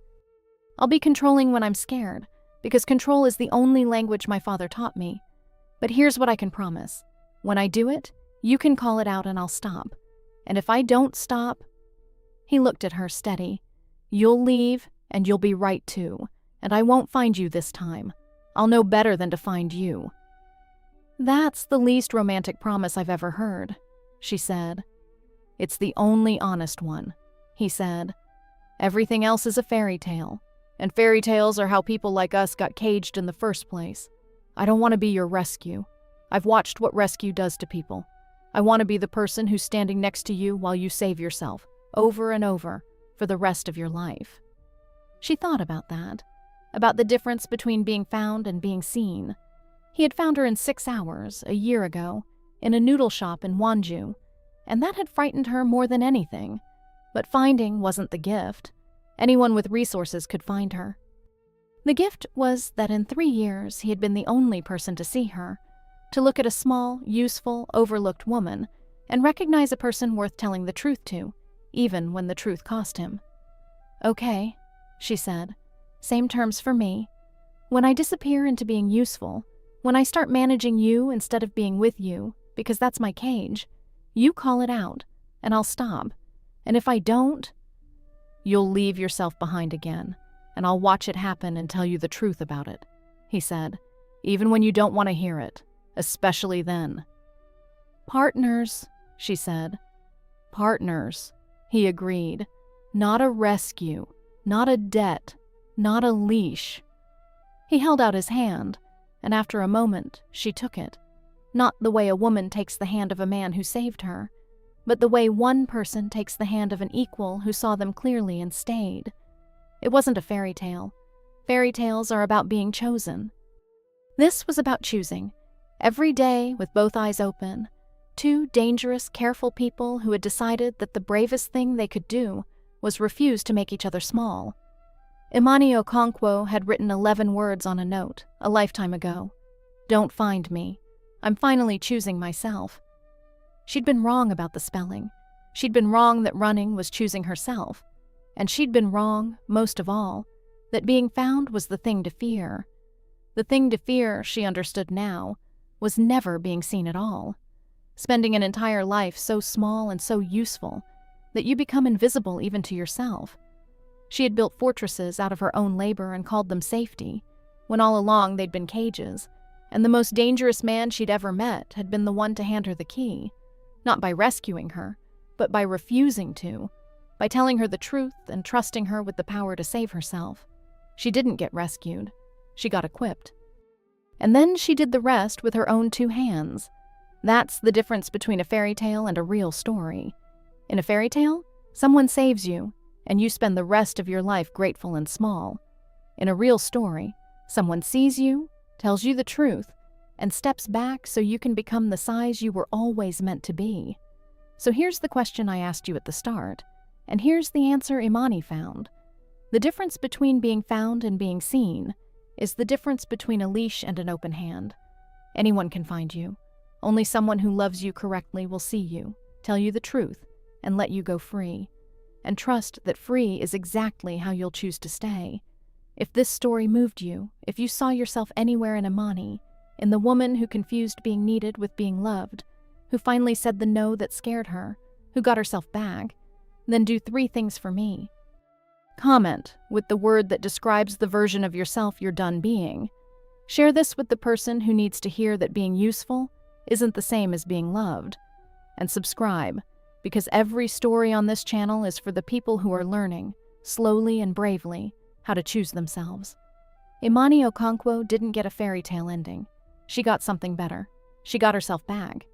I'll be controlling when I'm scared, because control is the only language my father taught me. But here's what I can promise. When I do it, you can call it out and I'll stop. And if I don't stop..." He looked at her steady. "You'll leave, and you'll be right too. And I won't find you this time. I'll know better than to find you." "That's the least romantic promise I've ever heard," she said. "It's the only honest one," he said. "Everything else is a fairy tale, and fairy tales are how people like us got caged in the first place. I don't want to be your rescue. I've watched what rescue does to people. I want to be the person who's standing next to you while you save yourself, over and over, for the rest of your life. She thought about that, about the difference between being found and being seen. He had found her in 6 hours, a year ago, in a noodle shop in Wonju, and that had frightened her more than anything. But finding wasn't the gift. Anyone with resources could find her. The gift was that in 3 years he had been the only person to see her, to look at a small, useful, overlooked woman and recognize a person worth telling the truth to, even when the truth cost him. "Okay," she said. "Same terms for me. When I disappear into being useful, when I start managing you instead of being with you, because that's my cage, you call it out, and I'll stop. And if I don't, you'll leave yourself behind again, and I'll watch it happen and tell you the truth about it," he said, "even when you don't want to hear it, especially then." "Partners," she said. "Partners," he agreed. "Not a rescue, not a debt, not a leash." He held out his hand, and after a moment, she took it. Not the way a woman takes the hand of a man who saved her, but the way one person takes the hand of an equal who saw them clearly and stayed. It wasn't a fairy tale. Fairy tales are about being chosen. This was about choosing, every day with both eyes open, two dangerous, careful people who had decided that the bravest thing they could do was refuse to make each other small. Imani Okonkwo had written 11 words on a note, a lifetime ago. "Don't find me. I'm finally choosing myself." She'd been wrong about the spelling. She'd been wrong that running was choosing herself. And she'd been wrong, most of all, that being found was the thing to fear. The thing to fear, she understood now, was never being seen at all. Spending an entire life so small and so useful that you become invisible even to yourself. She had built fortresses out of her own labor and called them safety, when all along they'd been cages, and the most dangerous man she'd ever met had been the one to hand her the key, not by rescuing her, but by refusing to, by telling her the truth and trusting her with the power to save herself. She didn't get rescued. She got equipped. And then she did the rest with her own 2 hands. That's the difference between a fairy tale and a real story. In a fairy tale, someone saves you, and you spend the rest of your life grateful and small. In a real story, someone sees you, tells you the truth, and steps back so you can become the size you were always meant to be. So here's the question I asked you at the start, and here's the answer Imani found. The difference between being found and being seen is the difference between a leash and an open hand. Anyone can find you. Only someone who loves you correctly will see you, tell you the truth, and let you go free. And trust that free is exactly how you'll choose to stay. If this story moved you, if you saw yourself anywhere in Imani, in the woman who confused being needed with being loved, who finally said the no that scared her, who got herself back, then do 3 things for me. Comment with the word that describes the version of yourself you're done being. Share this with the person who needs to hear that being useful isn't the same as being loved. And subscribe, because every story on this channel is for the people who are learning, slowly and bravely, how to choose themselves. Imani Okonkwo didn't get a fairy tale ending. She got something better. She got herself back.